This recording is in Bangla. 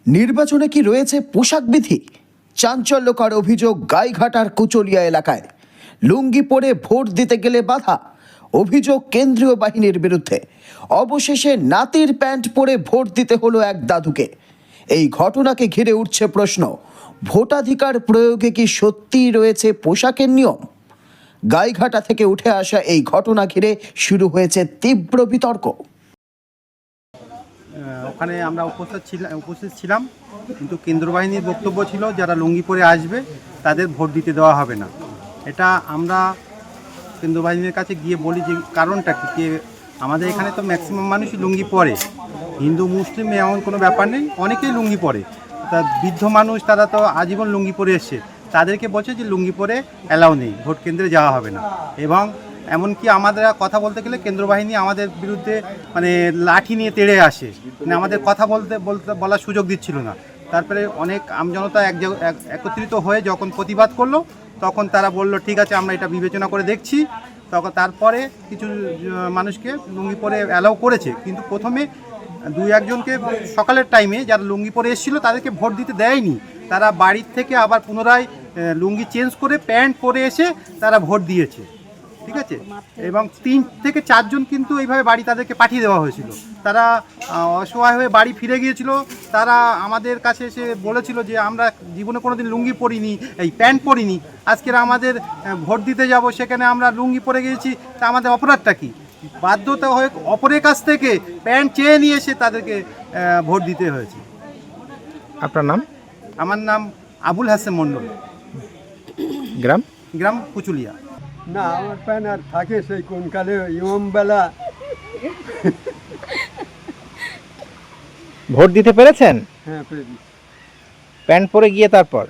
নির্বাচনে কি রয়েছে পোশাক বিধি? চাঞ্চল্যকর অভিযোগ গাইঘাটার কুচলিয়া এলাকায়। লুঙ্গি পরে ভোট দিতে গেলে বাধা। অভিযোগ কেন্দ্রীয় বাহিনীর বিরুদ্ধে। অবশেষে নাতির প্যান্ট পরে ভোট দিতে হলো এক দাদুকে। এই ঘটনাকে ঘিরে উঠছে প্রশ্ন, ভোটাধিকার প্রয়োগে কি সত্যিই রয়েছে পোশাকের নিয়ম? গাইঘাটা থেকে উঠে আসা এই ঘটনা ঘিরে শুরু হয়েছে তীব্র বিতর্ক। ওখানে আমরা উপস্থিত ছিলাম, কিন্তু কেন্দ্র বাহিনীর বক্তব্য ছিল যারা লুঙ্গি পরে আসবে তাদের ভোট দিতে দেওয়া হবে না। এটা আমরা কেন্দ্র বাহিনীর কাছে গিয়ে বলি যে কারণটা কী। আমাদের এখানে তো ম্যাক্সিমাম মানুষই লুঙ্গি পরে, হিন্দু মুসলিম এমন কোনো ব্যাপার নেই, অনেকেই লুঙ্গি পরে। তা বৃদ্ধ মানুষ তারা তো আজীবন লুঙ্গি পরে এসছে, তাদেরকে বলছে যে লুঙ্গি পরে অ্যালাউ নেই, ভোট কেন্দ্রে যাওয়া হবে না। এবং এমনকি আমাদের কথা বলতে গেলে কেন্দ্র বাহিনী আমাদের বিরুদ্ধে লাঠি নিয়ে তেড়ে আসে, আমাদের কথা বলার সুযোগ দিচ্ছিল না। তারপরে অনেক আমজনতা একত্রিত হয়ে যখন প্রতিবাদ করলো, তখন তারা বলল ঠিক আছে আমরা এটা বিবেচনা করে দেখছি। তারপরে কিছু মানুষকে লুঙ্গি পরে অ্যালাউ করেছে, কিন্তু প্রথমে 2-1জনকে সকালের টাইমে যারা লুঙ্গি পরে এসেছিলো তাদেরকে ভোট দিতে দেয়নি। তারা বাড়ির থেকে আবার পুনরায় লুঙ্গি চেঞ্জ করে প্যান্ট পরে এসে তারা ভোট দিয়েছে, ঠিক আছে। এবং 3 থেকে 4 জন কিন্তু এইভাবে বাড়ি তাদেরকে পাঠিয়ে দেওয়া হয়েছিল। তারা অসহায় হয়ে বাড়ি ফিরে গিয়েছিল। তারা আমাদের কাছে এসে বলেছিল যে আমরা জীবনে কোনোদিন লুঙ্গি পরিনি, এই প্যান্ট পরিনি, আজকের আমাদের ভোট দিতে যাব, সেখানে আমরা লুঙ্গি পরে গিয়েছি, তা আমাদের অপরাধটা কী? বাধ্যতা হয়ে অপরের কাছ থেকে প্যান্ট চেয়ে নিয়ে এসে তাদেরকে ভোট দিতে হয়েছে। আপনার নাম? আমার নাম আবুল হাসেম মণ্ডল। গ্রাম কুচুলিয়া। না, আমার প্যান্ট আর থাকে সেই কোনকালে ইমামবেলা। ভোট দিতে পেরেছেন? হ্যাঁ, পেরেছি। প্যান্ট পরে গিয়ে তারপর